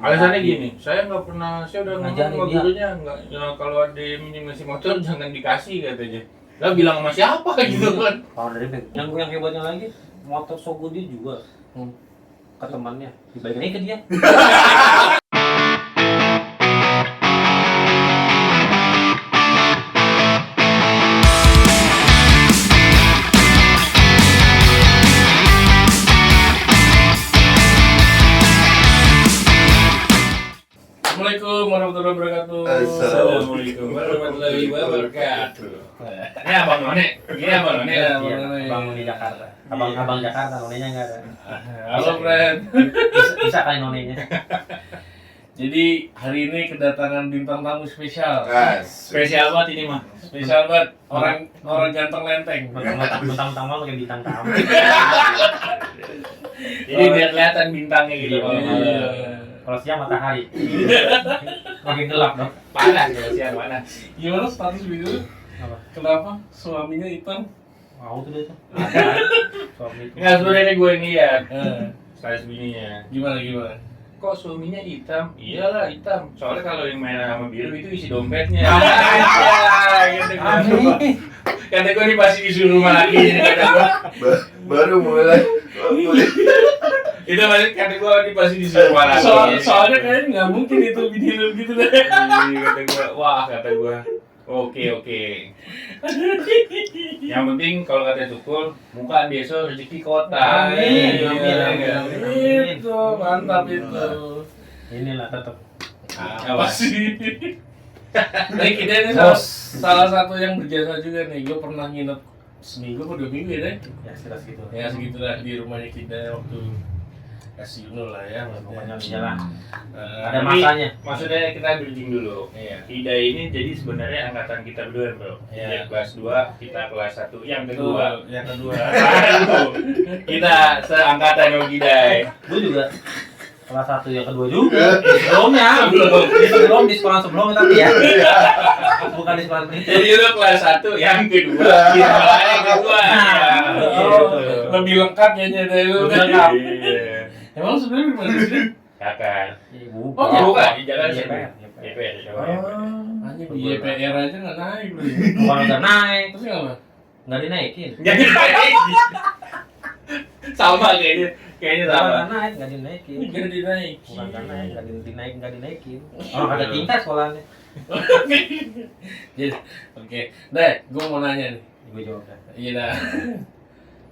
Alasannya gini, saya udah ngomong Ngajarin sama dia. gurunya nggak, ya, kalau ada yang minjem ngasih motor jangan dikasih katanya. Lah bilang sama siapa gitu kan? Power dari bag. Yang hebatnya lagi, motor Shogun dia juga ke temannya, dibalikin aja ke dia. Assalamualaikum warahmatullahi wabarakatuh. Assalamualaikum warahmatullahi wabarakatuh. Ini abang None, ini abang None. Iya, abang di Jakarta. Abang Jakarta, nonenya nggak ada. Halo friend. Bisa kali nonenya. Jadi hari ini kedatangan bintang tamu spesial. Spesial banget ini mah. Spesial banget. Orang ganteng lenteng. Mentang-mentang mau pakai bintang tamu. Jadi biar kelihatan bintangnya gitu. Kalau siang matahari. Makin gelap dong. Panas ya siang panas. Gimana status video? Apa? Kenapa suaminya hitam? Mau tuh dia tuh. Suami itu. Enggak, sebenarnya gue yang lihat. Status bininya. Gimana? Kok suaminya hitam? Iyalah hitam. Soalnya kalau yang merah sama biru itu isi dompetnya. Kata gue nih pasti disuruh rumah lagi. Kata gue. Baru mulai. Itu masih kata gue nih pasti disuruh rumah lagi. Soalnya kayaknya nggak mungkin itu video gitu deh. Kata gue, wah kata gue. Oke. Yang penting kalau kata Tukul, muka besok rezeki kota. Amin. Itu mantap itu. Inilah tetap. Apa sih? Nah, kita ini Salah satu yang berjasa juga nih. Gue pernah nginep seminggu atau 2 minggu ya deh. Ya sekitar segitu. Ya segitulah di rumahnya kita waktu kasih lah ya. Pokoknya jalan. Ada Ada masanya. Maksudnya kita bridging dulu. Iya. Ida ini jadi sebenarnya angkatan kita berdua, Bro. Iya. Dia kelas 2, kita kelas 1. Yang kedua. Yang kedua. Kita seangkatan sama Gidai. Gue juga kelas 1 yang kedua juga. Sebelum di sekolah sebelumnya tapi ya. Bukan di sekolah berikut. Jadi lu kelas 1, yang kedua. Kita yang kedua. Lebih lengkap kayaknya dari lu. Lebih lengkap. Iya. Emang sebenarnya di mana sih? Kakak. Oh, Bukan di Jakarta sini. YPR. YPR. Hanya di YPR aja nggak naik loh. Bukan udah naik, Terus nggak? nggak dinaikin. Jadi sama kayaknya sama. Bukan naik, nggak dinaikin. Nggak dinaik. Bukan nggak naik, nggak dinaikin. Oh, ada tingkat sekolahnya. Jadi, oke. Deh, gue mau nanya nih. Gue jawab dah. Iya dah.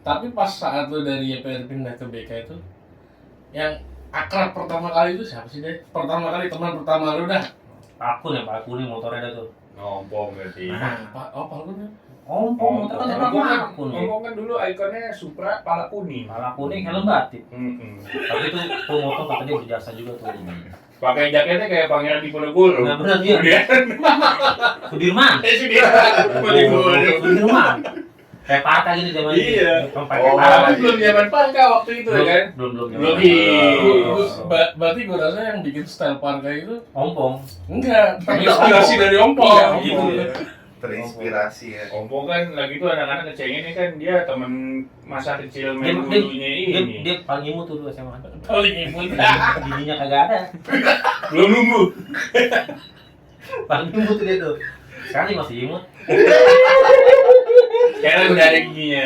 Tapi pas saat lu dari YPR pindah ke BK itu, yang akrab pertama kali itu siapa sih deh? Pertama kali teman pertama lu dah. Pakun ya, Pak Kuning motornya ada tuh. Ngompong berarti. Apa lu dah? Ompong motor kan Ngompong kan, Pakun. Ngompong kan dulu ikonnya Supra pala kuning. Pala kuning helm batik. Mm-mm. Tapi tuh motor kata dia berjasa juga tuh. Pakai jaketnya kayak Pangeran Diponegoro. Nah, bener dia. Sudirman. Sudirman. Kayak patah gitu zaman Iya. Pakai Oh, patah. Tapi belum zaman Pangka waktu itu ya kan? Belum. Berarti gue rasa yang bikin style parka itu Ompong. enggak, terinspirasi dari ompong. Iya, Gitu. ompong. Terinspirasi ya. Ompong kan lagi tuh anak-anak ngecengin kan dia temen masa kecil main dulunya ini. Dia paling imut tuh dulu SMA. Paling imut. Giginya kagak ada. Belum numbuh. Paling imut tuh dia tuh. Sekarang sih masih imut. Sekarang udah ada giginya.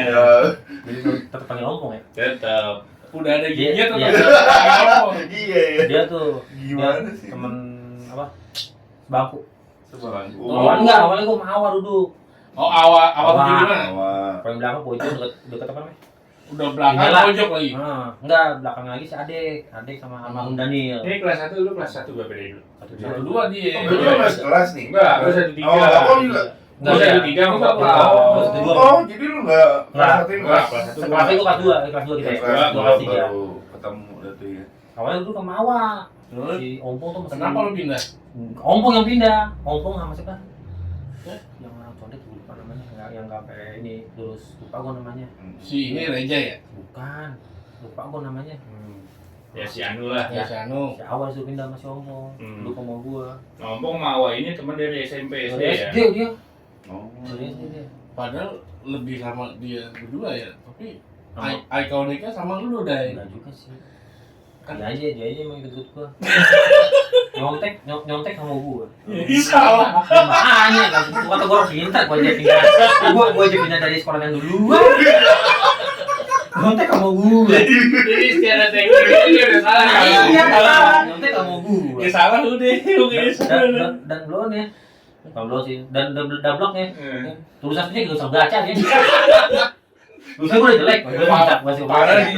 Jadi tetap panggil ompong ya. Tetap. Udah ada giginya tuh. Iya. Iya ya. Dia tuh Gimana dia sih? temen apa? Bangku. Sebangku. Awalnya gua sama Awal duduk. Oh, awal Awal. tuh gimana? Wah. Paling belakang pojok deket apa namanya? Udah belakang Inilah. pojok lagi. Enggak, belakang lagi si Adek sama almarhum Daniel. Ini kelas 1 lu kelas 1 berapa dari dulu? Satu dua dia. Oh, betul mas kelas nih. Enggak, lu 1 3. Oh, oh, enggak. Gua 1 3 sama Enggak, Bapak. Oh. Oh, jadi lu nggak Nggak. satu ini Nggak, kelas kelas satu. Sekelasnya gua kelas 2 kita ya. kelas Dua dua kelas 3. baru ketemu itu ya. Awalnya dulu sama Awal. Terus? Si Ompong tuh masih. Kenapa lu pindah? Ompong yang pindah. Ompong sama siapa? Yang orang condet gua lupa namanya. Yang nggak sampai ini lulus, lupa gua namanya. Si ini Reja ya? Bukan. Lupa gua namanya. Ya si Anu lah. Ya, si Anu. Si Awal suruh pindah sama si Ompong. Dulu sama gua. Ngompong sama Awa ini teman dari SMP SD Dari ya. SD dia. Oh. Dari SD dia. Padahal lebih sama dia berdua ya, tapi Sama- ikoniknya sama lu Dai. Enggak juga sih. Dia aja emang ikut gua. Nyontek sama gua. Salah. Makanya kan kata gua harus pintar, gua aja pindah dari sekolah yang dulu. Nyontek sama gua. Jadi secara teknik dia udah salah. Iya, salah. Nyontek sama gua. Ya salah udah. Dan belum ya. Belum sih. Dan dabloknya. Hmm. Tulisan dia enggak usah baca dia. Tulisan gue udah jelek, gue masih Parah sih.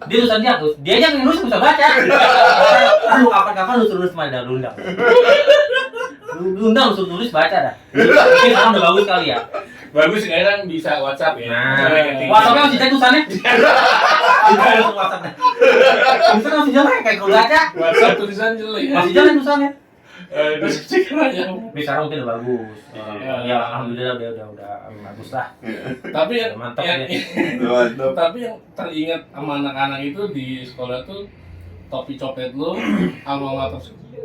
dia tulisan dia tuh, dia aja yang nulis bisa baca. Lu kapan-kapan lu suruh nulis mana lu undang. Lu undang lu suruh nulis baca dah. Ini sekarang udah bagus kali ya. Bagus sekarang bisa WhatsApp ya. WhatsAppnya masih jelek tulisannya. Bisa langsung WhatsApp. Tulisannya masih jelek kayak gue baca. WhatsApp tulisan jelek. Masih jelek tulisannya. Terus cekranya. Tapi sekarang mungkin udah bagus. Ya alhamdulillah udah bagus lah. Tapi Mantap yang ya. Mantap. tapi yang teringat sama anak-anak itu di sekolah tuh topi copet lu, alma mater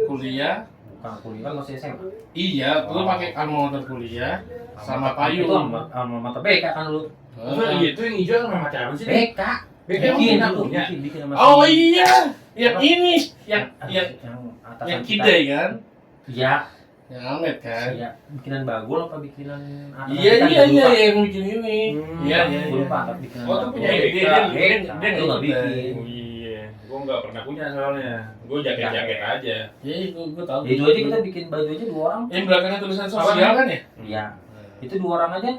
kuliah. Bukan kuliah kan masih SMA. Iya, lu pakai alma mater kuliah sama payung. Itu alma mater BK kan lu. Itu yang hijau sama macam apa sih? BK. Bikin dulu, punya. bikin sama Oh si- iya, yang ini, yang atasan kita. kidai kan, Iya, yang Ahmed kan. iya. Bikinan bagul apa bikinan atasan Iya kita, iya gua iya lupa. yang bikin ini. Iya iya. Gua lupa apa bikinan Oh, itu bagul. punya Dia BK. dia Lu nggak bikin. Oh iya, gua nggak pernah punya soalnya. Gua jaket-jaket aja. Iya, gua tahu. Ya, itu aja kita bikin baju aja 2 orang. Yang belakangnya tulisan sosial kan ya? Iya. Itu 2 orang aja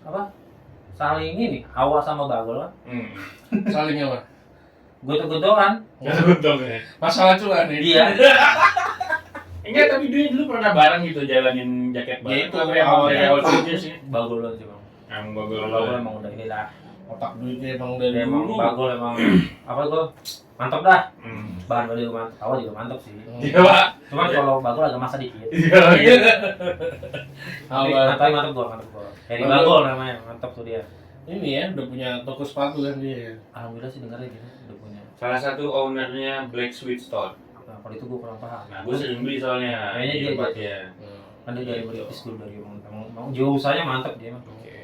apa? Saling ini, Hawa sama bagul kan. Saling apa? Gotong-gotongan. Untung ya. Masalah cuan ya. Iya. Enggak, tapi dulu pernah bareng gitu jalanin jaket Ya bareng. itu, Tapi emang dari awal aja sih. Bagul loh sih, Bang. Emang bagul. Bagul emang udah ini lah. Otak duitnya emang dari Emang dulu. bagul emang apa gua? Mantap dah. Hmm. Bahan baju juga mantap, awal juga mantap sih. Iya, Pak. Cuman kalau bagul agak masa dikit. Iya. Tapi mantap gua. Dari Bagul. bagul namanya, mantap tuh dia. Ini ya udah punya toko sepatu kan dia. Alhamdulillah sih dengarnya gitu, udah punya. Salah satu ownernya Black Sweet Store. Nah, kalau itu gua kurang paham. Nah, gua sering beli soalnya. Kayaknya di dia tempatnya. Kan dia dari British dulu dari emang jiwa usahanya mantap dia mah. Oke.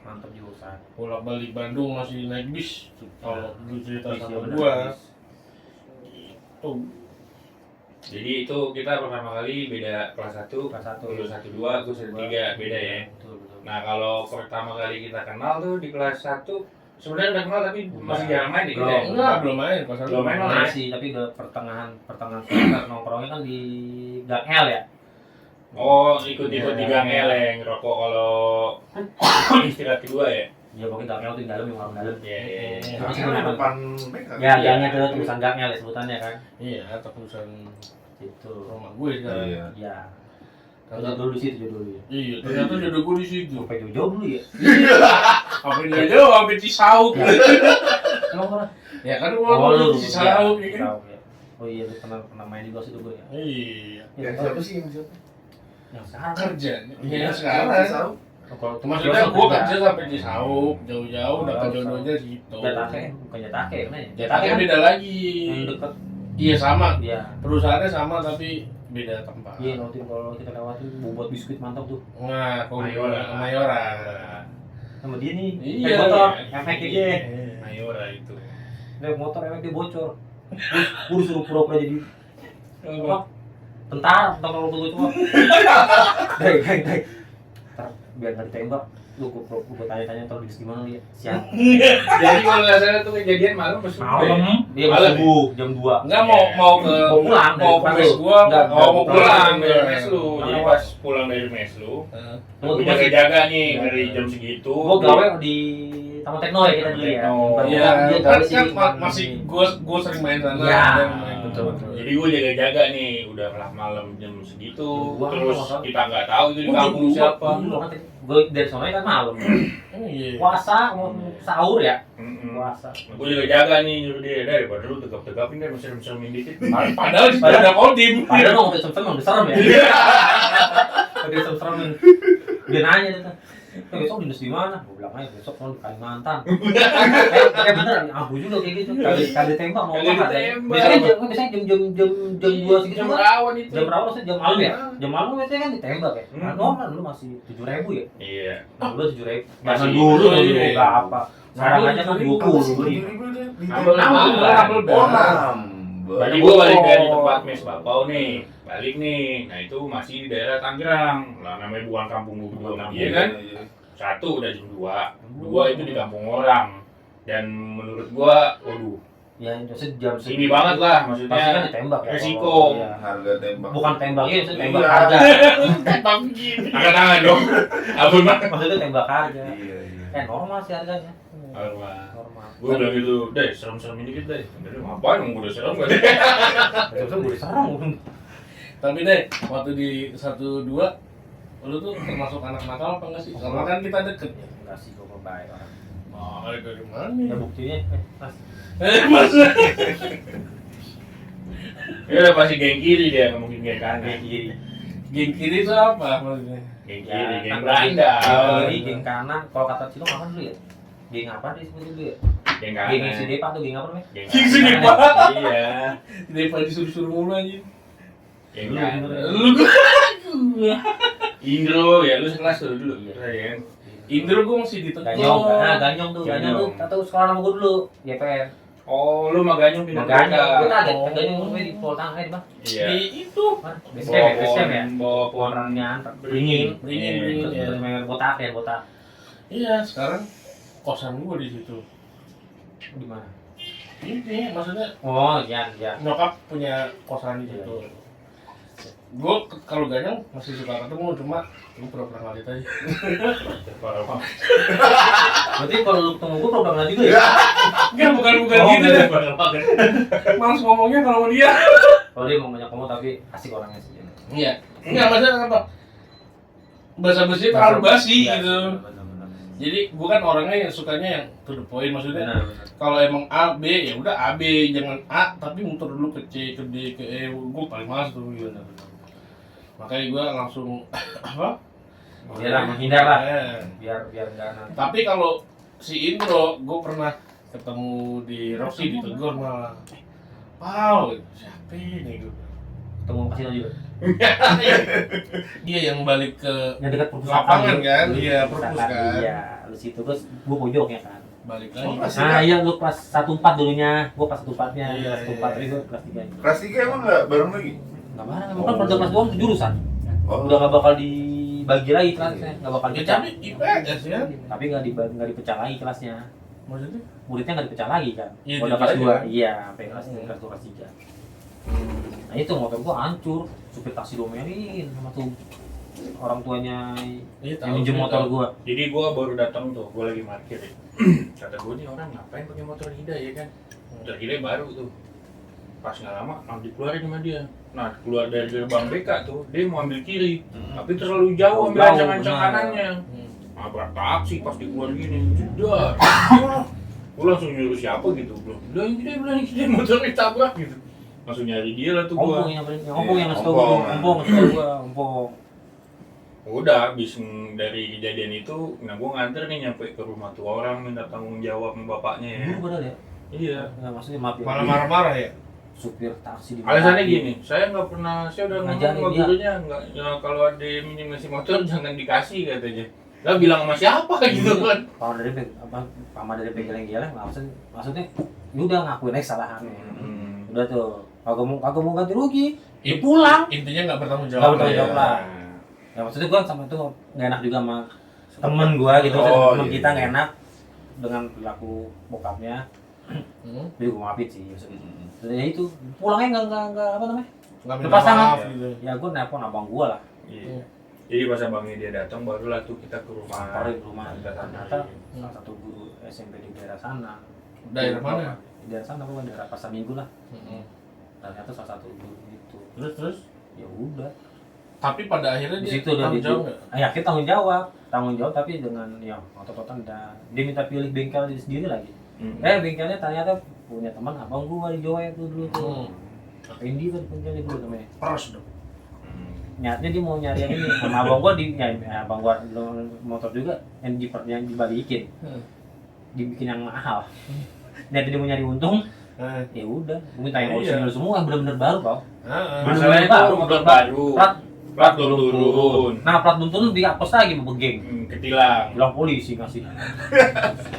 Mantap jiwa usaha. Bolak balik Bandung masih naik bis. Kalau dulu cerita Bis, sama ya, gua. bener. Tuh. Jadi itu kita pertama kali beda kelas 1, Kelas 1. lu 1 2, gua 1 3, beda ya. Betul. Nah, kalau pertama kali kita kenal tuh di kelas 1 sebenarnya udah kenal tapi masih jarang main gitu ya. Enggak, belum main pas Belum main, Bang. Masih, tapi udah pertengahan semester nongkrongnya kan di Gang L ya. Oh, ikut-ikut di Gang L yang ngerokok kalau istirahat kedua ya. Ya pokoknya Gang L tuh di dalam yang warung dalam. Iya, iya. Iya. Masih Karena belum depan BK. Ya, gangnya tuh tulisan Gang L ya sebutannya kan. Iya, terusan Gitu. rumah gue sekarang. Iya. Ya. Kata- Dulu di situ dulu ya. Iya, ternyata jodoh gue di situ. Sampai jauh dulu ya. Apa ini aja sampai Cisauk. Emang pernah? Ya kan Oh, gua lu di Cisauk ya kan. Cisauk, ya. Oh iya, lu pernah main di gos itu gue ya. Iya. Ya, siapa sih yang siapa? Yang sekarang. Kerja. Iya, Yang sekarang. Cisauk. Oh, kalau Maksudnya kios gua kerja. kerja sampai Cisauk, jauh-jauh dapat jodohnya situ. Jatake, bukan Jatake namanya. Jatake kan beda lagi. yang deket. Iya sama. Iya. Perusahaannya sama tapi beda tempat. Iya, nanti kalau kita lewatin bobot biskuit mantap tuh. Nah, Mayora. Mayora. Sama dia nih. Iya. Naik motor, efek dia. Mayora itu. Naik motor efek dia bocor. Terus gua disuruh pura-pura jadi Apa? tentara kalau gue cuma. Dai. Ntar biar nggak ditembak. Lu gua tanya-tanya terus di gimana dia? Siap. Jadi kalau nggak salah tuh kejadian malam pas Malam. Dia Malam subuh jam 2. Enggak mau ke Mau pulang mau ke dari mes Bandung. gua, Enggak, mau pulang dari mes lu. Jadi Mana pas pulang dari mes lu, Tunggu, lu gua masih- jaga nih Iya. dari jam segitu. Gua gawe di Taman Tekno ya kita dulu ya. Tekno. Iya, Dia kan gawe sih. masih gua sering main sana. Iya, dan main betul. Jadi gue jaga-jaga nih, udah malam jam segitu, Gua terus nggak tahu. kita nggak tahu itu di Oh, kampung jam dua. siapa. Gue dari sana kan malam. Iya. Puasa, mau sahur ya. Mm-mm. Puasa. Gue jaga-jaga nih nyuruh dia, daripada lu tegap-tegapin deh, mesem-mesemin dikit. Padahal di ada kodim. Padahal mau udah sem-sem udah serem ya. Udah serem. Dia nanya dia tuh. Besok dinas di mana? Gue bilang aja besok mau di Kalimantan. Bener, aku juga kayak gitu. Kali tembak mau Kali makan. ditembak. Biasanya jam 2 segitu Jam kan. rawan itu. Jam berapa sih? Jam malam ya? Jam malam biasanya kan ditembak ya. Nah, normal dulu masih 7.000 ya. Iya. Nah, dulu 7.000. Masih Zaman dulu iya. berapa? Sekarang aja kan 20 beli. Nambel Nambel. Oh, nambel. Berarti gua balik dari tempat mes Bapau nih, balik nih. Nah itu masih di daerah Tangerang. Lah namanya bukan kampung gua, iya kan? Satu udah jam 2 itu di kampung orang. Dan menurut gua, waduh, Ya, maksudnya jam ini banget lah, maksudnya pasti kan ditembak ya. resiko. Iya. Harga tembak. Bukan tembak ya, maksudnya tembak Iya. harga. Tembak begini. Angkat tangan dong. Abun mah. Maksudnya tembak harga. Iya, iya. Normal sih harganya. Normal. Normal. Gue bilang gitu, deh serem-serem dikit deh. Jadi ngapain emang udah serem gak deh? Terus boleh serang. Tapi deh, waktu di 1-2 lu tuh termasuk anak nakal apa enggak sih? Karena kan kita deket. Enggak sih, gue baik orang. Oh, dari mana? Ya buktinya, Mas. Mas. Ya udah pasti geng kiri dia, nggak mungkin geng kanan. Kiri. Geng kiri itu apa maksudnya? Geng Ya, kiri, geng kan Belanda. Kiri, geng kanan. Kalau kata Cilo apa dulu ya? Geng apa disebut dulu ya? Geng Geng kanan. si Depa tuh geng apa namanya? Geng Geng si kanan. Depa. Iya. Daripada disuruh-suruh mulu anjing. Geng Lu kanan. bener. Lu Indro, ya lu sekelas tuh dulu. Iya. Keren. Indro gua masih ditegur. Ganyong, Ganyong tuh, Ganyong. Ganyong tuh, tahu sekolah sama gue dulu, YPR. Oh, lu mah Ganyong pindah Ganyong, gue Belanda. kaget, Oh. Ganyong gue di Poltang aja bang. Iya. Di itu. Basecamp ya? Bawa pohon Orangnya beringin. Beringin, Iya. beringin. Terus main botak ya, botak. Iya, sekarang kosan gua di situ. Di mana? Ini maksudnya Oh, iya, iya. nyokap punya kosan di situ. Gue kalau Ganyong masih suka ketemu, cuma gue pernah ngeliat aja. Parah banget. Berarti kalau lu ketemu gue problem juga ya? Enggak, bukan Oh, gitu deh. Parah banget. Males ngomongnya kalau sama dia. Kalau dia mau banyak ngomong tapi asik orangnya sih. Iya. Enggak, maksudnya apa? Basa-basi terlalu basi Iya, gitu. benar-benar. Jadi gue kan orangnya yang sukanya yang to the point, maksudnya Benar. kalau emang A, B, ya udah A, B, jangan A, tapi muter dulu ke C, ke D, ke E, gue paling males tuh gitu. Makanya gue langsung apa? Biar lah, menghindar lah. Eh. Biar enggak nanti. Tapi kalau si Indro, gue pernah ketemu di Roxy ditegur malah. Wow, siapa ini gue? Ketemu kasino juga. Dia yang balik ke Yang dekat perpustakaan. lapangan kan? Lu Iya, perpustakaan, perpus kan. Iya, lu situ terus gua pojoknya kan. Balik Oh, lagi. masih Nah, iya lu kelas 1-4 dulunya. Gua kelas 1-4-nya, Iya, kelas 1-4 iya, tapi iya. gua kelas 3. Kelas 3 emang nggak bareng lagi? Enggak bareng, emang kan pada kelas 2 itu jurusan. Oh. Udah enggak bakal dibagi lagi kelasnya, enggak bakal Ya dipecah. tapi IPS kan? Tapi enggak dipecah lagi kelasnya. Maksudnya? Muridnya enggak dipecah lagi kan. Iya, Udah gitu kelas aja. 2. Iya, sampai kelas Hmm. kelas 2 kelas 3. Nah, itu motor gua hancur. Supir taksi domelin sama tuh orang tuanya Iya, yang minjem motor gua. Jadi gua baru datang tuh, gua lagi parkir ya. Kata gua nih orang ngapain pakai motor Hida ya kan? Motor Hida baru tuh. Pas nggak lama, dikeluarin sama dia. Nah, keluar dari gerbang BK tuh, dia mau ambil kiri. Tapi terlalu jauh ambil Jauh, ancang-ancang benar. kanannya. Nabrak taksi pas dikeluar gini. Udah. Gua langsung nyuruh siapa gitu. Udah ini dia motor ditabrak gitu. Langsung nyari dia lah tuh gua. Ompong yang ngasih tau Ompong. gua, Ompong ngasih tau gua, Ompong. Udah habis dari kejadian itu, nah gua nganter nih nyampe ke rumah tuh orang minta tanggung jawab sama bapaknya ya. Dulu padahal ya. Iya. Nggak, maksudnya maaf ya. Malah marah-marah ya? Supir taksi di Alasannya gini, saya nggak pernah, saya udah ngomong Ngajarin sama dia. gurunya nggak, ya, kalau ada yang minjem ngasih motor jangan dikasih katanya. Lah bilang sama siapa gitu kan? Paman dari geleng-geleng maksudnya ya udah ngakuin aja kesalahannya. Udah tuh kagak mau ganti rugi. Ya pulang. Intinya nggak bertanggung Nggak jawab. bertanggung jawab lah. Ya maksudnya gua sama itu nggak enak juga sama temen gua gitu, Oh, temen iya. kita nggak enak dengan perilaku bokapnya. Hmm. Jadi gua maafin sih maksudnya. Terus ya itu pulangnya nggak apa namanya? Nggak minta Lepas tangan. maaf gitu. Ya gua nelpon abang gua lah. Iya. Jadi pas abangnya dia datang barulah tuh kita ke rumah. Sampai rumah Kita ternyata samperin. salah satu guru SMP di daerah sana. Daerah mana? Di daerah sana pokoknya daerah Pasar Minggu lah. Hmm. Ternyata salah satu guru itu. Terus? Ya udah. Tapi pada akhirnya Di dia situ udah tanggung jawab nggak? Ya kita tanggung jawab tapi dengan ya otot-ototan dia minta pilih bengkel dia sendiri lagi. Bengkelnya ternyata punya teman abang gua di Jawa itu dulu tuh. Randy tuh bengkelnya dulu namanya. Peres dong. Niatnya dia mau nyari yang ini sama abang gua abang gua motor juga yang dibalikin. Dibikin yang mahal. Niatnya dia mau nyari untung. Ya udah, gua minta yang Iya. original semua yang benar-benar baru, Pak. Masalahnya itu motor baru. Plat belum turun. Nah, plat belum turun dihapus lagi sama begeng. Ketilang. Bilang polisi ngasih.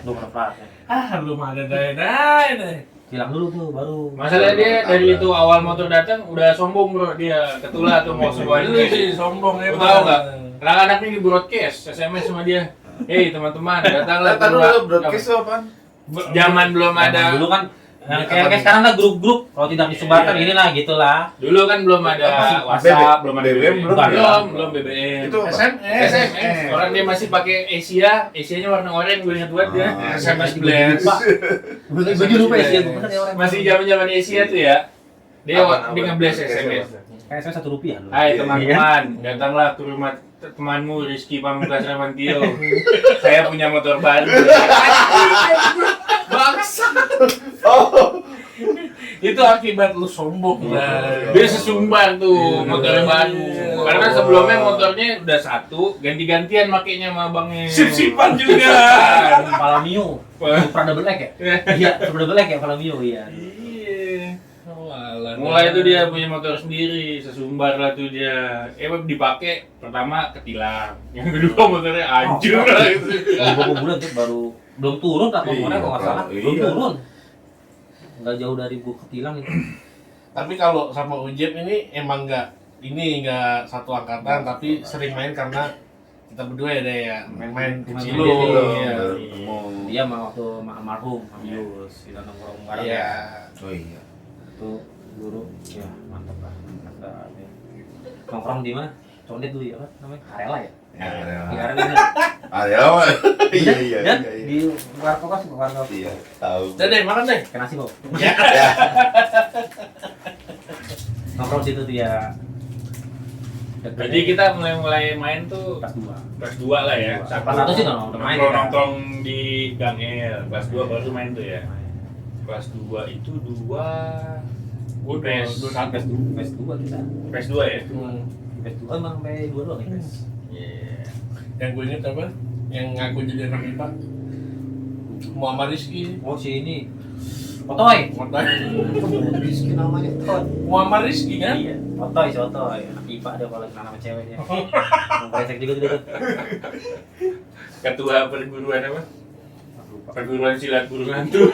Belum ada platnya. Ah, lu mah ada daya deh. hilang dulu tuh baru. Masalah dia dari itu awal motor datang udah sombong bro, dia ketulah tuh mau semua Lu sih sombong Lu emang. tahu nggak? Anak-anak ini di broadcast, SMS sama dia. Hei teman-teman, datanglah ke rumah. Lu broadcast itu apaan? Zaman belum ada. Dulu kan kayak sekarang lah grup-grup kalau tidak disebarkan inilah gitulah. Dulu kan belum ada Masih WhatsApp, belum ada BBM, belum BBM. Itu apa? SMS. Orang dia masih pakai Asia-nya warna oranye, gue ingat banget dia. SMS Blast. Baju lupa ya sih, bener ya orang. Masih zaman-zaman Asia tuh ya. Dia Apaan? nge-blast SMS. Kayak saya Rp1 dulu. Hai teman-teman, datanglah ke rumah temanmu Rizky Pamungkas Ramantio. Saya punya motor baru. Bangsa. Oh. Itu akibat lu sombong lah. Dia sesumbar tuh motornya baru. Karena sebelumnya motornya udah satu, ganti-gantian makainya sama abangnya. Sip-sipan juga. Kepala Mio. Supra double X ya? Iya, Supra double X ya kepala Mio iya. Iya. Walah. Mulai itu dia punya motor sendiri, sesumbar lah tuh dia. Dipakai pertama ketilang, yang kedua motornya hancur lah itu. Beberapa bulan tuh baru belum turun tak komponnya kalau nggak salah. Belum Iya. turun. Nggak jauh dari gua ketilang itu. Tapi kalau sama Ujep ini emang nggak satu angkatan tapi sering main karena kita berdua ya deh ya main kecil Main lu. kecil. Iya. Dia mah waktu almarhum Amius kita nongkrong bareng Iya. ya. Oh iya. Itu guru ya mantap lah. Mantap ya. Nongkrong di mana? Condet dulu ya apa namanya? Arela ya? Di Ada. Arela. Ada apa? Iya iya Dan iya. di warkop Iya, tahu. Udah deh makan deh. kena sih kok. Ya. Nongkrong situ tuh ya. Jadi kita mulai main tuh kelas 2. kelas 2 lah ya. Kelas 1 sih udah main ya. Nongkrong di Gang El. Kelas 2 baru main tuh ya. Kelas 2 itu Gua PES 2 kita. PES 2 ya? PES 2 emang sampai 2 doang ya PES. Iya. Yang gue inget apa? Yang ngaku jadi anak IPA. Muhammad Rizky. Oh si ini. Otoy. Rizky namanya Otoy. Muhammad Rizky kan? Iya. Otoy si Otoy. Anak IPA dia kalau kenal sama ceweknya. Brengsek juga tuh dia. Ketua perguruan apa? Lupa. Perguruan silat burung hantu.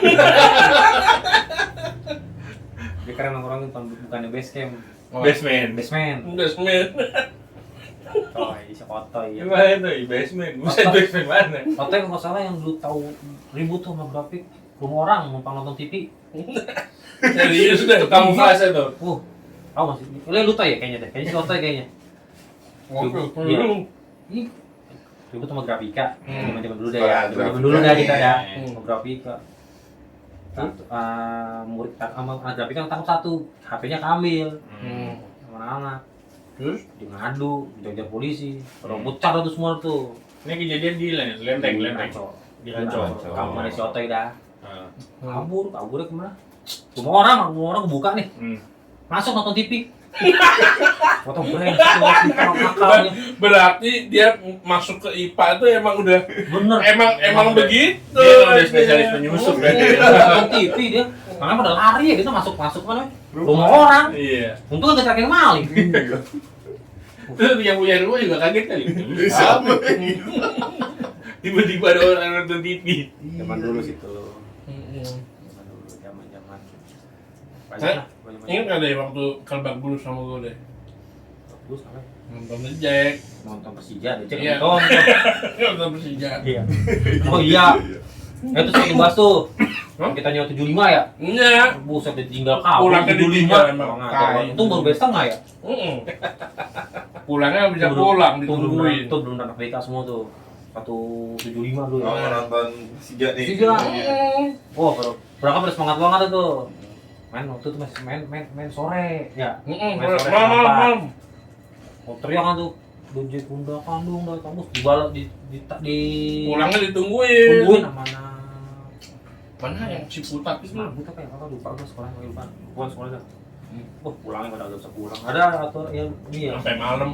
Dia karena nongkrong bukannya base camp. Basement. Basement. Basement. Otoy, si Otoy. Ya. Gimana tuh? Basement. Buset basement mana? Otoy kalau nggak salah yang dulu tahu ribut tuh sama grafik rumah orang numpang nonton TV. Serius deh. Kamuflase tuh. Tahu masih. Lu tahu ya kayaknya deh. Kayaknya si Otoy kayaknya. Iya. Ih, ribut sama grafika. Zaman dulu deh ya. Zaman dulu dah kita ya. Sama grafika. Murid sama anak grafika yang takut satu, HP-nya kambil. Sama anak. Terus? Dia ngadu, dikejar polisi. Orang pucar tuh semua tuh. Ini kejadian di Lenteng. Di Rancau. Kamu mana si Otoy dah. Ah. Kaburnya kemana? Rumah orang kebuka nih. Masuk nonton TV. Foto brengsek, nakalnya. Berarti dia masuk ke IPA itu emang udah Bener. emang begitu. Dia udah spesialis penyusup kan. Nonton TV dia. Makanya pada lari ya kita masuk mana? Rumah orang. Iya. Untung ada yang maling. Terus yang punya rumah juga kaget kali. Sama. Tiba-tiba ada orang nonton TV. Zaman dulu situ. Zaman. Ingat nggak deh waktu Kalbak Bulus sama gue deh Bagus apa? nonton The Jack. Nonton Persija, dia cek Iya. nonton. Nonton Persija. Iya. Oh iya. Itu satu bahas tuh. Kita nyewa 75 ya? Iya. Buset ditinggal kau. Pulangnya ditinggal emang. Itu baru best setengah ya? Pulangnya bisa pulang ditungguin. Itu belum anak BK semua tuh. 175 dulu Mau ya. nonton Persija nih. Persija. Wah, berangkat pada semangat banget tuh. Main waktu itu masih main sore ya. Malam. Oh, teriakan tuh. Dojek Bunda Kandung dah kampus dibalap di Pulangnya ditungguin. tungguin sama anak. Mana yang Ciputat itu? Nah, kita kayak apa lupa gua sekolah lupa. Bukan sekolah dah. Pulangnya pada agak bisa pulang. Ada atau yang ini ya. Sampai malam.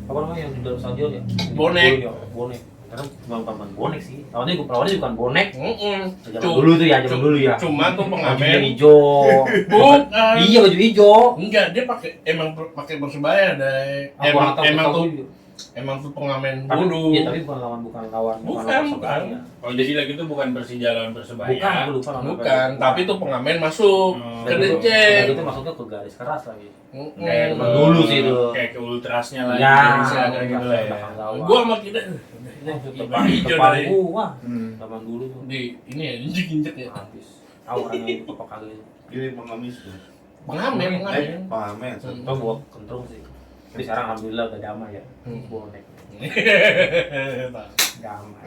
Apa namanya yang di dalam stadion ya? Bonek. Bonek. Karena bukan bonek sih. Awalnya bukan bonek. Zaman Cu- dulu tuh ya, zaman dulu ya. Cuma tuh Bajunya pengamen. hijau. Bukan. Iya baju hijau. Enggak, dia pakai persebaya deh. Aku Emang tuh emang tuh pengamen Tapi, dulu. iya, tapi bukan lawan Bukan, lawan bukan. Persebaya. Oh jadi lagi itu bukan Persija lawan Persebaya. Bukan, aku lupa lawan Bukan, apa. tapi tuh pengamen masuk Oh. ke Dan itu- DC. dan itu masuknya ke garis keras lagi. Kayak Zaman dulu sih itu. Kayak ke ultrasnya lah. Ya, Indonesia kayak gitu lah ya. belakang gawang. Gua sama kita Depan hijau depan dari gua Hmm. zaman dulu tuh di ini ya injek-injek ya. habis. Tahu orangnya itu apa kali itu. Ini pengemis tuh. Pengamen, pengamen. Pengamen. Tahu gua kentrung sih. Tapi sekarang alhamdulillah udah damai ya. Hmm. Bonek damai.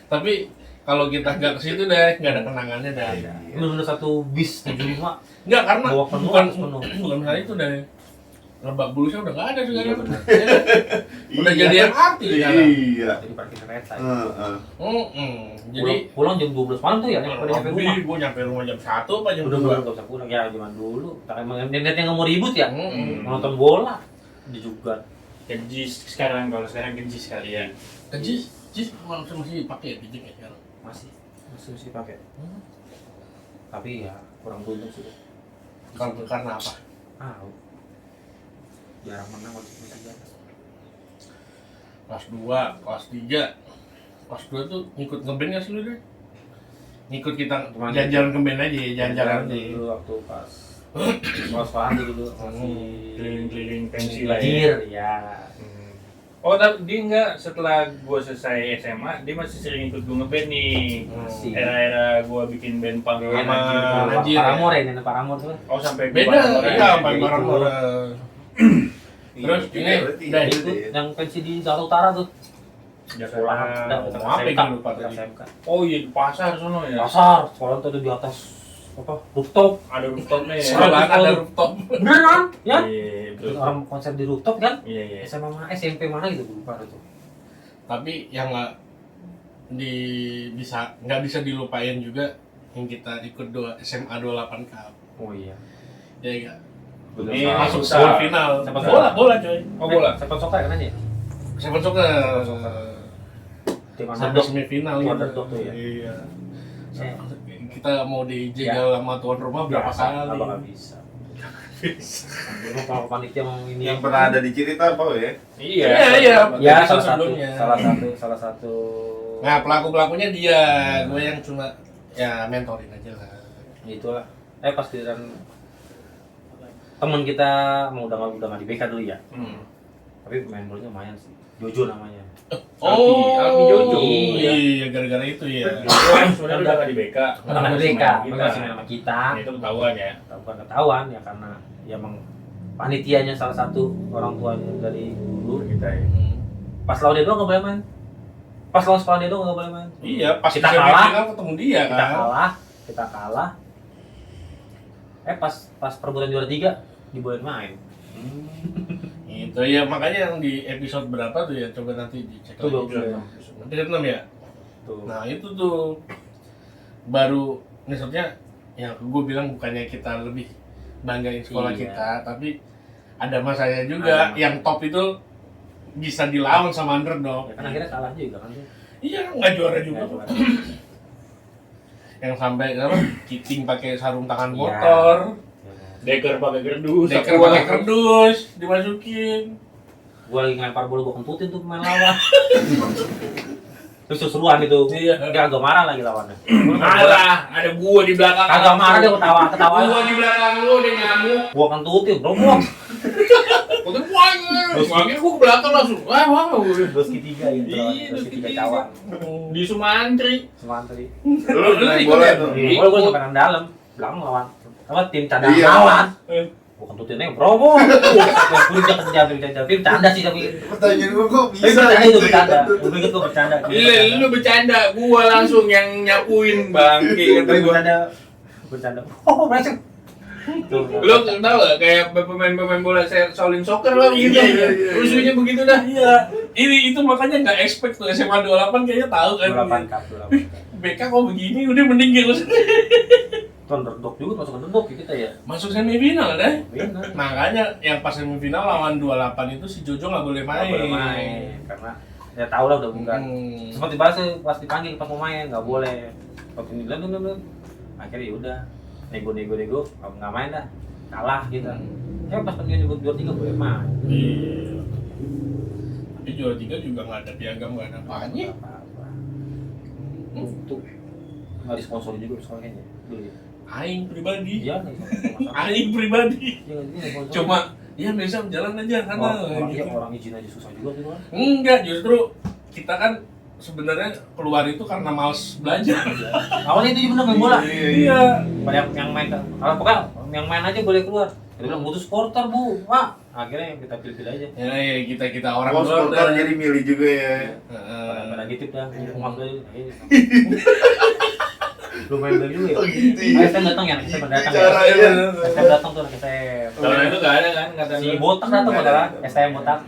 Tapi kalau kita nggak ke situ deh, nggak ada kenangannya deh. Bener-bener satu bis 75. Nggak, karena Bawa penuh, bukan harus penuh. bukan hal itu deh. Lebak Bulusnya udah nggak ada Iya, sekarang. benar. Udah jadi MRT sekarang. Iya. Jadi parkir kereta. Heeh. Jadi pulang jam 12 malam tuh ya, pada nyampe rumah. gue nyampe rumah jam 1 apa jam Udah 2. gak usah pulang ya zaman dulu. Karena emang netnya nggak mau ribut ya. Hmm. Nonton bola di juga. Kejis sekarang, kalau sekarang kejis kali ya. Jis masih pakai dijek ya sekarang. Masih pakai. Tapi ya kurang beruntung sih. Karena apa? Jarang menang waktu itu saja. Kelas 2, kelas 3. Kelas 2 tuh ngikut ngeband nggak sih lu deh? Ngikut kita Cuman jalan-jalan ke band aja ya, jalan-jalan aja. dulu waktu pas sekolah dulu masih Keliling-keliling pensi lah ya. Jir, ya. Oh tapi dia enggak, setelah gua selesai SMA, dia masih sering ikut gua ngeband nih. Masih. Era-era gua bikin band punk Sama anjir tuh. Anjir. Paramore ya, Nena Paramore tuh. Oh sampai Beda, Paramore iya, ya. apa yang Gitu. bareng-bareng. Terus Iya, ini berarti udah iya, Itu iya. yang pensi di Jakarta Utara tuh. Jakarta. mau apa SMK, itu lupa dekat tadi? SMK. Oh iya di pasar sono ya. Pasar, sekolah tuh di atas apa? Rooftop. Ada rooftopnya ya. Sekolah. Sekolah ada rooftop. Bener kan? Ya. Iya, betul. Orang konser di rooftop kan? Iya, iya. SMA mana, SMP mana gitu lupa itu. Tapi yang nggak bisa dilupain juga yang kita ikut SMA 28 Cup. Oh iya. Ya enggak? Bener. Iya, Masuk susah. gol final. Siapa Bola coy. Oh bola. Sepak soccer kan aja. Siapa soccer? Tim Sampai underdog. semifinal Tim gitu. underdog tuh ya. Iya. Saya- Kita mau dijegal sama tuan rumah berapa Biasa, kali? nggak bakal bisa. Dulu kalau panitia mau ini Yang pernah ada di cerita apa ya? Iya. Iya. ya Episode salah sebelumnya. satu Nah, pelakunya dia, gue yang cuma ya mentorin aja lah. itulah pas giliran temen kita mau udah nggak di BK dulu ya, tapi main bolanya lumayan sih. Jojo namanya. Alpi Jojo. Iya, gara-gara itu ya. Sebenarnya udah nggak di BK. Udah nggak di BK, Kita. masih main sama kita. Nah, itu ketahuan ya. Bukan ketahuan ya, karena ya emang panitianya salah satu orang tuanya dari dulu. Kita ya. Pas lawan dia doang nggak boleh main. Pas lawan sekolah dia doang nggak boleh main. Iya, pas Kita semifinal kalah. ketemu dia Kita kan. kalah. Pas perebutan juara 3 dibolehin main. Itu ya makanya yang di episode berapa tuh ya, coba nanti dicek Itu lagi. 26. Episode 6 ya? Tuh. Nah itu tuh baru, maksudnya yang gue bilang bukannya kita lebih banggain sekolah Iya. kita, tapi ada masanya juga Ada yang top itu bisa dilawan sama underdog. Ya kan akhirnya kalah juga kan. Iya, nggak juara juga. Nggak juara. Yang sampai apa? Kiting pakai sarung tangan Iya. motor, Deker pakai kerdus. Deker aqua. pakai kerdus, dimasukin. Gua lagi ngelempar bola, gua kentutin tuh pemain lawan. Terus seruan itu. Iya. Dia agak marah lagi lawannya. Alah, ada gua di belakang. Agak marah dia ketawa. Gua di belakang lu dia ngamuk. Gua kentutin, bro. Gua tuh wah, akhirnya gua ke belakang langsung. Wah. Terus ketiga gitu. Iya, Terus terus ketiga ketiga. cawan. Di Sumantri. Semantri. Lu main ikut bola ya? tuh. Iya. Gua sampai kan dalam. Belakang lawan. Apa tim cadangan Iya. lawan. Eh. Gua kentutin aja, bro. Gua bercanda sih tapi. Pertanyaan gua kok Tapi bisa bercanda itu gitu bercanda. ya? Gua pikir gua bercanda. Lu bercanda, gua langsung yang nyapuin bangke kata Tapi gua. bercanda. Oh, brengsek. Tuh, Lu tau gak kayak pemain bola Shaolin Soccer lah gitu. Iya, iya, iya. Rusuhnya begitu dah. Iya, ini itu makanya nggak expect tuh SMA 28 kayaknya tahu kan. 28 cup, 28. BK kok begini, udah mending gitu. Itu underdog juga, masuk underdog ya kita ya. Masuk semifinal deh. Benar. Makanya yang pas semifinal lawan 28 itu si Jojo nggak boleh main. Nggak boleh main karena ya tau lah udah bukan. Seperti bahasa pas dipanggil pas mau main nggak boleh. Waktu ini bilang akhirnya ya udah nego nggak main dah, kalah kita. Ya pas pengen juara 3 boleh main. Iya. Dia juara 3 juga nggak ada piagam, nggak ada apanya. Apa-apa. Untuk nggak disponsori juga soalnya kayaknya dulu ya. Aing pribadi. Iya nih masalah. Aing pribadi. Iya nggak sponsori. Cuma ya besok jalan aja sana. orang, gitu. orang izin aja susah juga gitu kan. Enggak, justru kita kan sebenarnya keluar itu karena males belajar. Awalnya itu bener main bola. Iya. Yang main kalau pokoknya yang main aja boleh keluar. Dia bilang butuh supporter bu, pak. Akhirnya kita pilih-pilih aja. Ya kita orang Oh, luar supporter dah. jadi milih juga ya. Pada nitip dah, rumah gue. Lu main dari dulu ya? Oh, gitu ya. STM datang ya, STM datang ya. Caranya. STM datang tuh STM. Kalau itu nggak ada kan kata Si botak datang padahal, STM botak.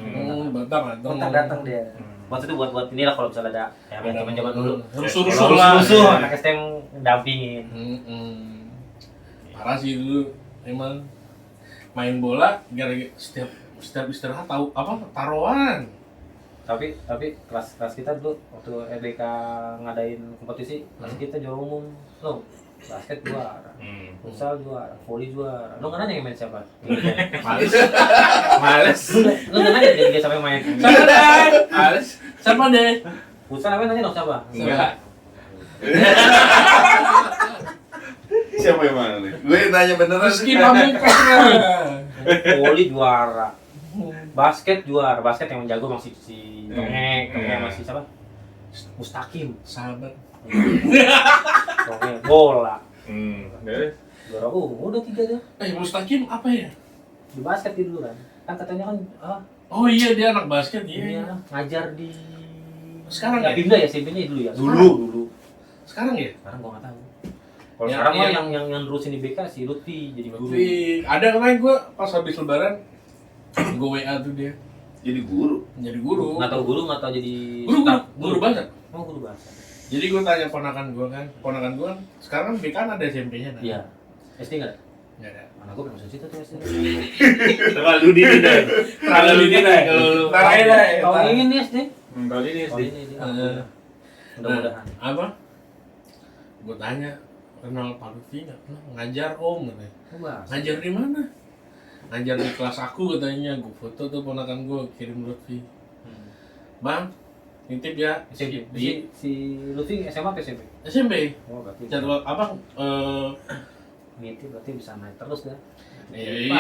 Bentar. Botak datang dia. Waktu itu buat inilah kalau misalnya ada ya zaman dulu. Rusuh-rusuh lah. Rusuh, anak STM dampingin. Parah sih dulu. Emang main bola gara-gara setiap istirahat tahu apa taruhan. Tapi kelas kita dulu waktu EBK ngadain kompetisi, kelas kita juara umum. Lo basket juara, futsal juara, volley juara. Lo nggak nanya yang main siapa? Males. Lu nggak nanya dia siapa yang main? Siapa deh? Males. Siapa deh? Futsal apa nanya dong siapa? Enggak. Siapa yang mana nih? Gue nanya beneran. Rizky Pamungkas. Volley juara, basket juara, basket yang jago masih si Tongeng masih siapa? Mustaqim, Sahabat. Tongeng bola, Terus juara udah 3 tuh Mustaqim apa ya? di basket dulu kan katanya kan Oh iya dia anak basket iya iya. ngajar di Sekarang ya ya? pindah ya SMP-nya dulu ya Dulu. Sekarang ya? sekarang gua nggak tahu kalau Ya, sekarang mah iya. yang nerusin di BK si Lutfi jadi guru Tapi ada kemarin gue pas habis lebaran gue WA tuh dia Jadi guru. jadi guru. nggak tahu jadi Guru staff. guru bahasa. Oh guru bahasa Jadi gue tanya ponakan gue kan sekarang BK kan ada SMP-nya kan? iya SD nggak ada Nggak ada. mana gua pengen masuk situ tuh SD terlalu dini deh. Terlalu dini deh kalau lu. Ntar aja deh. tahun ini nih SD Kalau ini tahun SD. ini dia mudah-mudahan Apa? Gue tanya kenal Pak Lutfi nggak? Kenal, ngajar om katanya. bahasa Ngajar di mana? Ngajar di kelas aku katanya. Gue foto tuh ponakan gue kirim Lutfi. Bang, nitip ya. SMP Di si Lutfi SMA apa SMP SMP. oh berarti Jadwal apa? nitip berarti bisa naik terus dah Iya.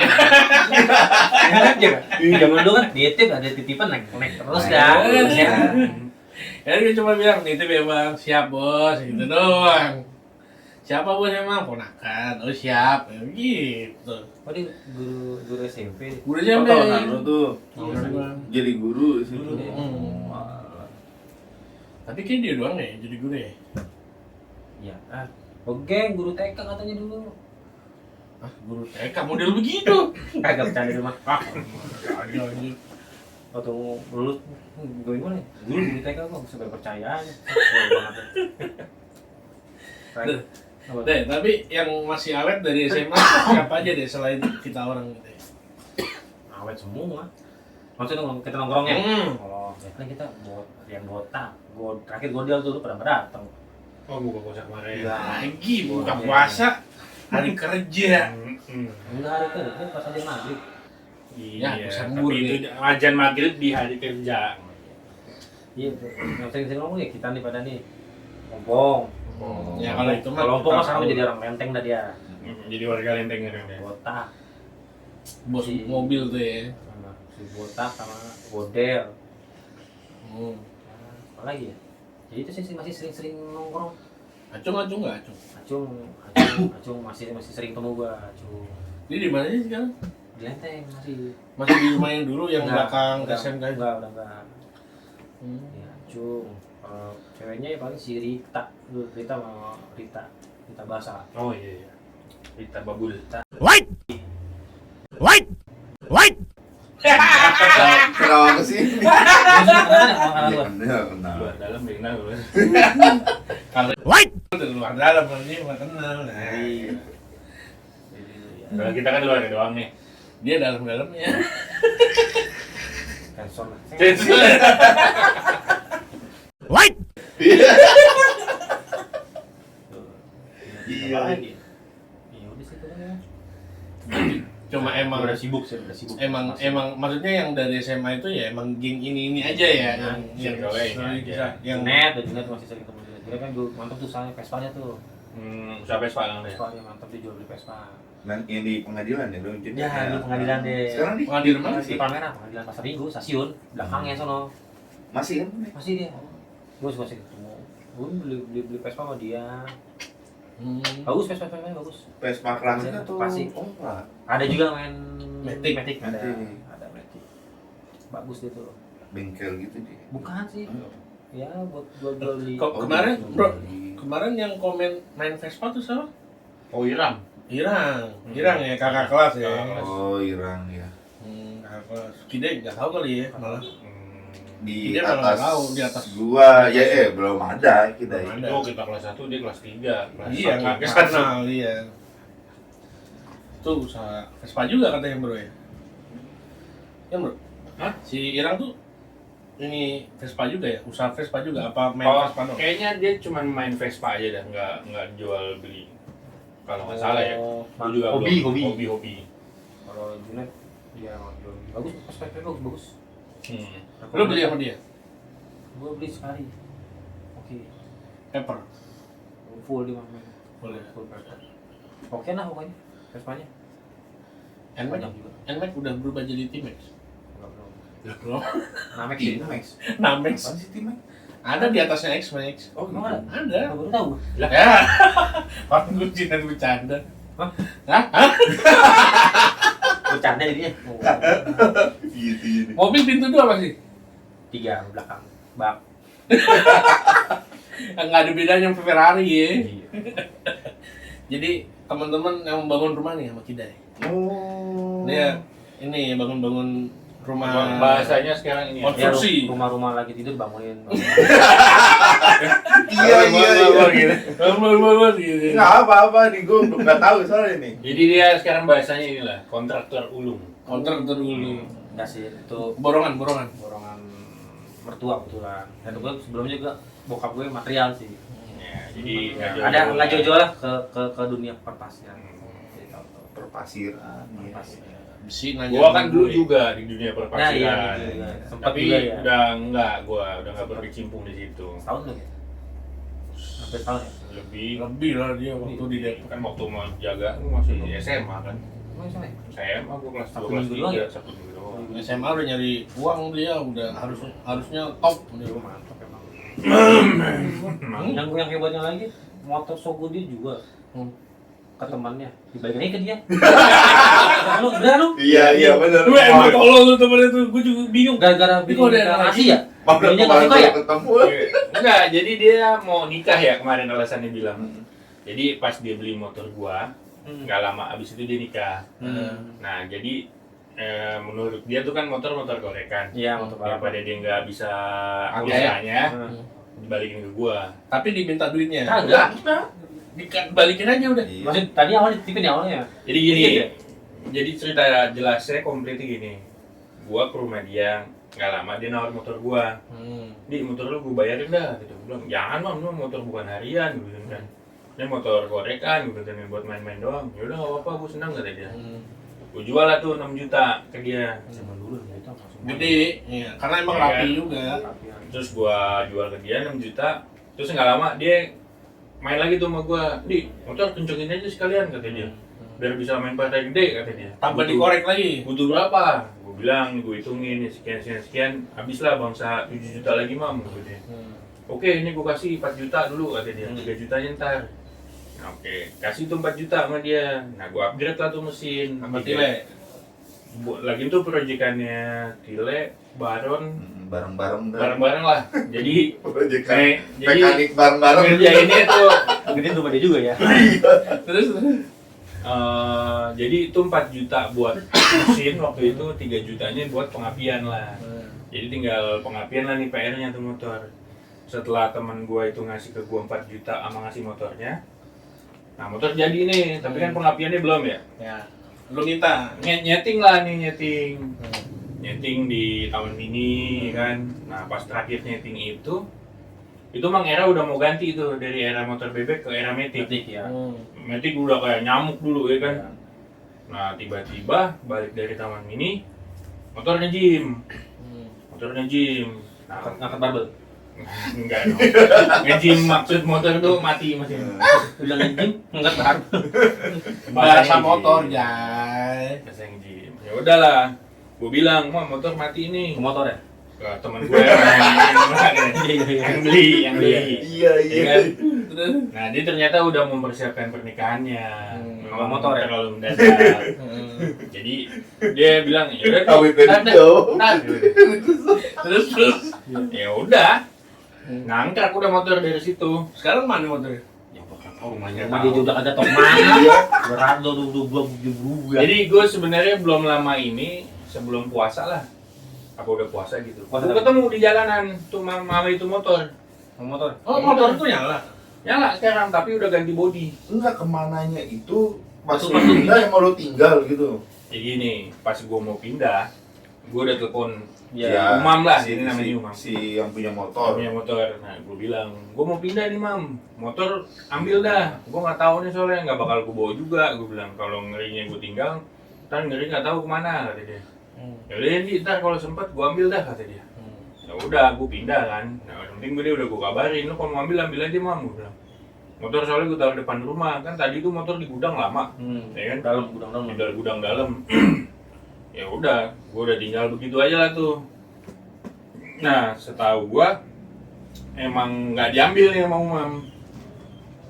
zaman dulu kan nitip ada titipan naik terus dah Iya. Ya dia cuma bilang nitip ya bang, siap bos, gitu doang. Siapa bos emang? Ponakan, oh siap, ya, gitu. oh dia guru SMP Guru Oh, SMP. tahunan lu tuh. Iya, Bang. Jadi guru di situ. Guru deh. Tapi kayak dia doang ya, jadi guru ya? ya oke guru TK katanya dulu Ah, guru TK model begitu. kagak bercanda di rumah Ada aja. waktu lulus gue gimana ya? Guru TK kok bisa percaya aja apa? Deh, tapi yang masih awet dari SMA siapa aja deh selain kita orang gitu ya? awet semua maksudnya kita nongkrongnya oh ya kan kita yang botak terakhir godel tuh lu pada datang Oh buka puasa kemarin. Lagi buka puasa, hari kerja. enggak hari kerja pas aja maghrib Ya, Iya. sambur Tapi nih. itu ajan maghrib di hari kerja. iya yang sering ngomong ya kita nih pada nih ompong Ya kalau itu mah kalau ompong kita mah sekarang tahu. jadi orang menteng dah dia Jadi warga lenteng kan ya. botak Bos Si- mobil tuh ya. sama si botak sama godel apa lagi ya jadi itu sih masih sering nongkrong Acung nggak acung? acung masih sering temu gua acung Dia di mana sih sekarang? di lenteng masih Masih di rumah yang dulu yang Enggak, belakang enggak, SMK itu? udah enggak ya acung kalau ceweknya ya paling si Rita dulu Rita sama Rita bahasa Oh iya iya. Rita Babul. Kenapa sih? Kenal gua. Kenal. Luar dalam kenal lu. Kalau dari luar dalam ini nggak kenal. Nah, Iya. Kalau kita kan luar doang nih. dia dalamnya. Hanson lah. Iya. Apa lagi? Ya udah sih itu kan ya. Cuma emang Udah sibuk sih, udah sibuk. Emang maksudnya yang dari SMA itu ya emang geng ini aja ya, yang circle-nya ini aja. yang net dan net masih sering ketemu dia. Dia kan dulu mantap tuh usahanya Vespa-nya tuh. Sampai sekarang deh. Vespa dia mantap, dia jual beli Vespa. Dan yang di pengadilan ya dong. Ya, di pengadilan deh. Sekarang di pengadilan mana Di sih? Palmerah, pengadilan Pasar Minggu, stasiun belakangnya sono. masih kan? Masih dia. Gue suka sih ketemu. Gue beli Vespa sama dia. Bagus Vespa bagus. Vespa klasik atau Klasik. Oh, Pak. Ada juga main Matic. ada. Matic. Ada Matic. Bagus dia tuh. Bengkel gitu dia. Bukan sih. Ya buat jual beli. Kok kemarin bro, kemarin yang komen main Vespa tuh siapa? Oh Irang. Irang ya kakak kelas ya. Oh, Irang ya. Kakak kelas. Kide nggak tahu kali ya malah. Di Dia malah atas, nggak tahu, di atas. gua ya belum ada kita. Belum ada. Itu kita kelas 1, dia kelas 3. Kelas Iya 1 nggak kelas kenal iya. Tuh usaha Vespa juga katanya bro ya. Ya bro. Hah? Si Irang tuh ini Vespa juga ya, usaha Vespa juga apa main Oh, Vespa dong? kayaknya dia cuma main Vespa aja dah, nggak jual beli. Kalau nggak salah ya. Gua juga hobi. hobi. Kalau Junet dia jual beli. Bagus, Vespa bagus. Lu beli sama dia? Gue beli sekali. Oke. Pepper. Full di mana? Boleh. Full paper. Oke lah pokoknya. Vespanya. Nmax Banyak juga. Nmax udah berubah jadi T-Max. Enggak belum. Belum. Namek sih. Max. Namex. Apaan sih Tim? Ada di atasnya X-Max. Oh, Emang ada? Ada. Aku baru tahu. Ya. Pak gue cinta bercanda. Hah? Hah? Bercanda jadinya. Gitu. Mobil pintu dua apa sih? 3 belakang. Bak. Nggak ada bedanya sama Ferrari ya. Iya. Jadi teman-teman yang membangun rumah nih sama Kidai. Oh. Dia ini bangun-bangun rumah. Bahasanya sekarang ini. Oh, Ya, Konstruksi. rumah-rumah lagi tidur bangunin. Iya. Gitu. Nggak apa-apa nih, gua nggak tahu soalnya nih. Jadi dia sekarang bahasanya inilah kontraktor ulung. Kontrak dulu. Enggak sih, itu Borongan. borongan mertua kebetulan. Dan gue sebelumnya juga bokap gue material sih. Ya, jadi Ada nggak jauh-jauh lah ke dunia perpasnya. Jadi tahu. Perpasiran. Iya. Perpas. Besi nanya. Gua kan dulu juga di dunia Nah, perpasiran. iya. Sempat Tapi juga ya. udah nggak berkecimpung di situ. Setahun loh ya. Hampir setahun ya. Lebih lah dia waktu di Depok. Kan waktu mau jaga gua masih SMA kan. Emang sama ya? SMA gua kelas 2 Sabtu kelas minggu doang 3 ya? Sabtu minggu doang. SMA udah nyari uang dia udah harusnya top. Dia mantap emang. Emang. Yang gue yang hebatnya lagi, motor Sogo dia juga ke temannya, dibagiin aja ke dia. Beneran lu? Iya benar. Lu emang tolol lu temen itu, gue juga bingung. Gara-gara Ini kok bikin ada ngasih ya? Makanya Bininya nggak suka ya? ketemu. Enggak, jadi dia mau nikah ya kemarin alasannya bilang. Jadi pas dia beli motor gua, nggak lama abis itu dia nikah. Nah jadi menurut dia tuh kan motor gorekan. Iya, motor balap. Daripada dia nggak bisa Oke. usahanya, Hmm. dibalikin ke gua. Tapi diminta duitnya. Kagak. Balikin aja udah. Iya. Maksud tadi awalnya dititipin ya awalnya. Jadi gini, Dikit ya? jadi cerita jelasnya komplit gini. Gua ke rumah dia, nggak lama dia nawar motor gua. Di motor lu gua bayarin dah, gitu. Gua bilang, jangan bang, lu motor bukan harian, gitu kan. Ini motor gorekan, gitu kan, buat main-main doang. Yaudah nggak apa-apa, gua senang kata dia. Gua jual lah tuh 6 juta ke dia. Zaman dulu ya itu langsung. Gede, iya. Karena emang Iya rapi kan? juga. Terus gua jual ke dia 6 juta. Terus nggak lama dia main lagi tuh sama gua. Di motor kencengin aja sekalian kata dia. Biar bisa main partai gede kata dia. Tambah Butuh- dikorek lagi. Butuh berapa? Gua bilang, gua hitungin sekian. Habis lah bangsa 7 juta lagi mam kata dia. Oke, ini gua kasih 4 juta dulu kata dia. 3 jutanya ntar. Nah, oke, kasih tuh 4 juta sama dia. Nah, gua upgrade lah tuh mesin. Sama Tile. Lagi tuh proyekannya Tile, Baron, Bareng-bareng dah. bareng-bareng lah. Jadi Proyekan jadi mekanik bareng-bareng. ngerjainnya tuh Gede tuh dia juga ya. Terus jadi itu 4 juta buat mesin waktu itu, 3 jutanya buat pengapian lah. Jadi tinggal pengapian lah nih PR-nya tuh motor. Setelah teman gua itu ngasih ke gua 4 juta sama ngasih motornya. Nah, motor jadi nih, tapi kan pengapiannya belum ya. ya, lu minta. Nyeting lah nih, nyeting di tahun ini kan. Nah pas terakhir nyeting itu Mang Era udah mau ganti tuh dari era motor bebek ke era Matic. Matic ya. Matic udah kayak nyamuk dulu ya kan. Nah tiba-tiba balik dari taman mini, motor nge-gym. Nah, Ngangkat barbel. enggak dong. Nge-gym maksud motor tuh mati masih. Bilang nge-gym, ngangkat barbel. Bahasa motor, Jay. Bahasa nge-gym. Ya udahlah. Gue bilang, "Wah, motor mati ini." Ke motor ya? Ke temen gue yang beli. Iya, Ya iya. kan? Nah, dia ternyata udah mempersiapkan pernikahannya. Sama motor ya? Terlalu mendadak. Jadi dia bilang, "Ya udah, Kawin dari Ntar, jauh. ntar." Terus. Ya udah. Ngangkrak udah motor dari situ. Sekarang mana motornya? Ya bakal tahu rumahnya. Rumah dia juga ada tong mana. Berat dua. Jadi gue sebenarnya belum lama ini sebelum puasa lah. Apa udah puasa gitu. Puasa Gue ketemu di jalanan tuh mama itu motor. Motor. Oh, motor itu nyala. Nyala sekarang tapi udah ganti bodi. Enggak, kemananya itu pas Betul, lu betul. pindah yang mau lu tinggal gitu. Ya gini, pas gue mau pindah, gue udah telepon Ya. Umam lah, ini namanya Umam. Si yang punya motor. punya motor. Nah, gue bilang, gue mau pindah nih mam, motor ambil dah. Gue nggak tahu nih soalnya nggak bakal gue bawa juga. Gue bilang kalau ngerinya gue tinggal, ntar ngeri nggak tahu kemana kata dia. Ya udah Di, ntar kalau sempet gue ambil dah kata dia. Ya udah, gue pindah kan. Nah, yang penting dia udah gue kabarin, lu kalau mau ambil aja mam. Gue bilang, motor soalnya gue taruh depan rumah kan. Tadi tuh motor di gudang lama, ya kan? Dalam gudang dalam. Di dalam gudang dalam. Ya udah, gue udah tinggal begitu aja lah tuh. Nah, setahu gue emang nggak diambil nih sama Umam,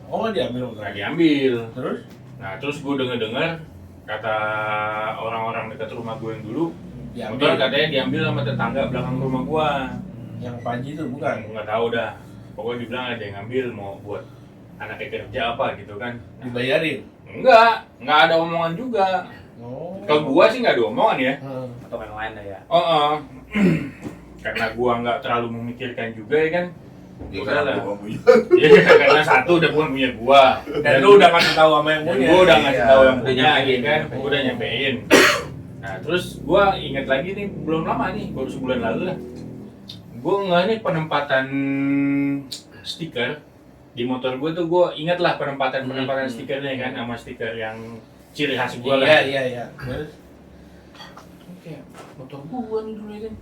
Oh, nggak diambil motornya. nggak diambil. Terus? Nah, terus gue dengar kata orang-orang dekat rumah gue yang dulu, Diambil. motor katanya diambil sama tetangga belakang rumah gue. Yang Panji itu bukan. Nggak tahu dah. Pokoknya dibilang ada yang ngambil mau buat anaknya kerja apa gitu kan. Dibayarin. Nggak ada omongan juga. Oh. Ke gua sih nggak ada omongan ya. Atau yang lain ya. Oh, karena gua nggak terlalu memikirkan juga ya kan. Ya Udah kan lah. gua punya. Iya, karena satu udah bukan punya gua. Dan lu udah kasih tahu sama yang dan punya. gua udah ngasih tahu yang Udah punya, nyampein. ya kan. Gua udah nyampein. Nah, terus gua inget lagi nih, belum lama nih, baru sebulan lalu lah. Gua nggak nih penempatan stiker di motor gua tuh. Gua inget lah penempatan stikernya kan, sama stiker yang ciri khas gua lah. Iya. Terus? Kayak motor gua nih dulu ya kan.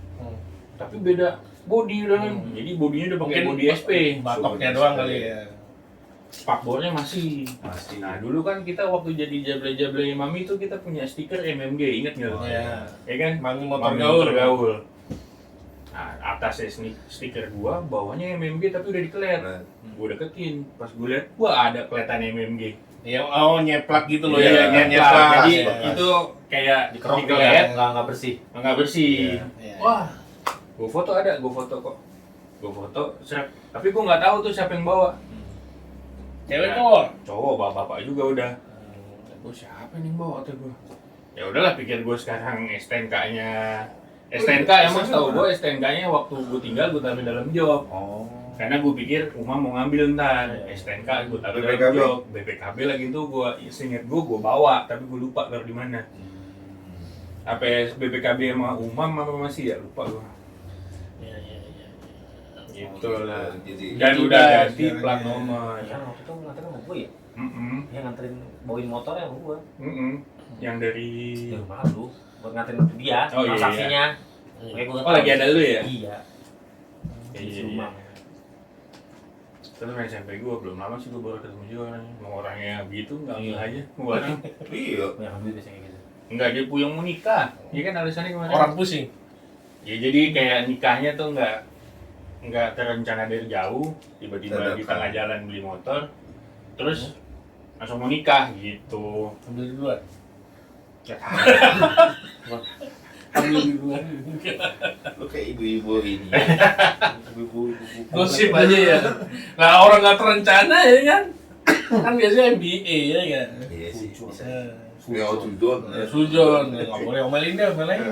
Tapi beda bodi udah kan. Jadi bodinya udah pakai bodi SP. Batoknya doang kali ya. Spakbornya masih. Nah, dulu kan kita waktu jadi jablay-jablay mami itu kita punya stiker MMG, inget nggak? Iya. Ya kan? Mami motor Mami gaul. gaul. Nah, atasnya stiker gua, bawahnya MMG tapi udah dikelet. Gua deketin, pas gua lihat, wah ada keletan MMG. Ya, oh nyeplak gitu loh Iya, ya. nyeplak. Jadi Bekas. itu kayak Dikerok dikelet, ya, nggak bersih. nggak bersih. Iya. Wah, gua foto ada, gua foto kok. Gua foto, seret. Tapi gua nggak tahu tuh siapa yang bawa. Cewek cowok. Cowok, bapak-bapak juga udah. Gua siapa nih yang bawa tuh gua? Ya udahlah, pikir gua sekarang STNK-nya. STNK emang tahu gua STNK-nya waktu gua tinggal gua taruh dalam jok. Oh. Karena gue pikir Umam mau ngambil ntar STNK gue taruh dalam BPKB? jok. BPKB lagi tuh gue seinget gue bawa tapi gue lupa taruh di mana. Apa BPKB sama Umam apa masih ya lupa gue. Iya. Gitu lah. Jadi Dan Gitu udah dah, ganti sekarang plat ya. nomor. Kan waktu itu nganterin sama gue ya. Mm-mm. Nganterin bawain motornya sama gue. Mm-mm. Yang dari Di rumah lu buat nganterin dia, Oh, iya, transaksinya. Kayak gue Oh lagi ada lu ya? Iya. Iya, Di iya, rumah. Terus SMP gue belum lama sih gue baru ketemu juga orangnya. Mau orangnya begitu nggak Iya. aja. Mau orang iya. Banyak duit biasanya kayak gitu. nggak dia puyeng mau nikah. Iya kan alasannya kemarin. Orang pusing. Ya jadi kayak nikahnya tuh nggak terencana dari jauh, tiba-tiba di Dadakan. tengah jalan beli motor, terus langsung mau nikah gitu. Ambil duluan. Ya, Ambil duluan. Lu kayak ibu-ibu ini. Ibu-ibu. Gosip aja ya. Nah orang nggak terencana ya kan. Kan biasanya MBA ya kan. Iya sih. Bisa. Eh, Ya sudut. Sujon, nggak boleh omelin deh, omelin.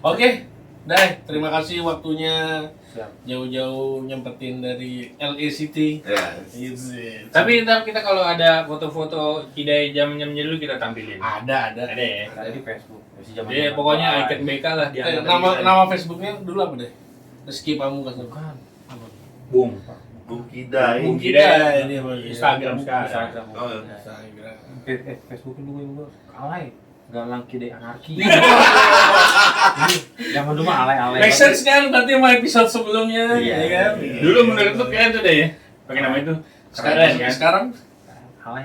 Oke, Dai, terima kasih waktunya Siap. jauh-jauh nyempetin dari LA City. Ya. Gitu. tapi ntar kita kalau ada foto-foto Kidai jam-jam dulu kita tampilin. Ada. Ada ya. Ada di Facebook. Masih zaman. Dia pokoknya icon BK lah dia. Nama Facebooknya dulu apa deh? Rizky Pamungkas. Bukan. Bung. Bung Kidai. Bung Kidai. Kidai, dia Instagram sekarang. Instagram. Oh, iya. Instagram. Facebook dulu alay, galang kide anarki. Zaman dulu mah alay-alay. Make sense kan berarti sama episode sebelumnya, Iya. ya kan? Dulu menurut lu keren tuh deh ya. Pakai nama itu. Sekarang, Keren, kan? sekarang Alay.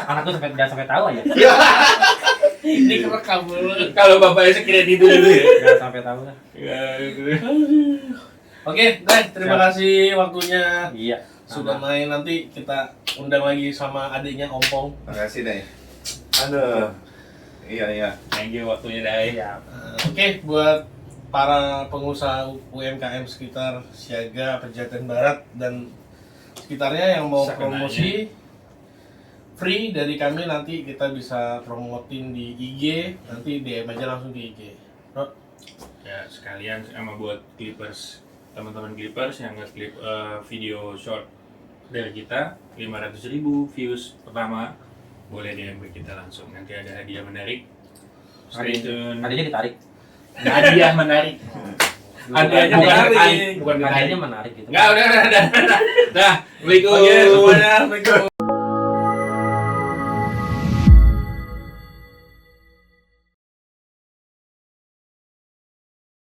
Anakku jangan sampai tahu aja. ini kerekam dulu. Kalau bapaknya sekeren itu dulu ya. Jangan sampai tahu lah. Ya, gitu. Oke, Dan, terima kasih waktunya Iya. sudah main. Nanti kita undang lagi sama adiknya Ompong. Makasih deh. Aduh. Iya. Thank you waktunya Dai. Iya. Oke, buat para pengusaha UMKM sekitar Siaga, Pejaten Barat dan sekitarnya yang mau Sekenanya. promosi free dari kami, nanti kita bisa promotin di IG, nanti DM aja langsung di IG. Bro, Ya sekalian sama buat clippers, teman-teman clippers yang nge-clip video short dari kita 500.000 views pertama, boleh DM ke kita langsung, nanti ada hadiah menarik. Stay tune. Hadiahnya ditarik. Hadiah menarik. Hadiahnya menarik, bukan Hadiahnya ditarik. menarik gitu. Enggak, udah. Nah, Oke, semuanya, Assalamualaikum.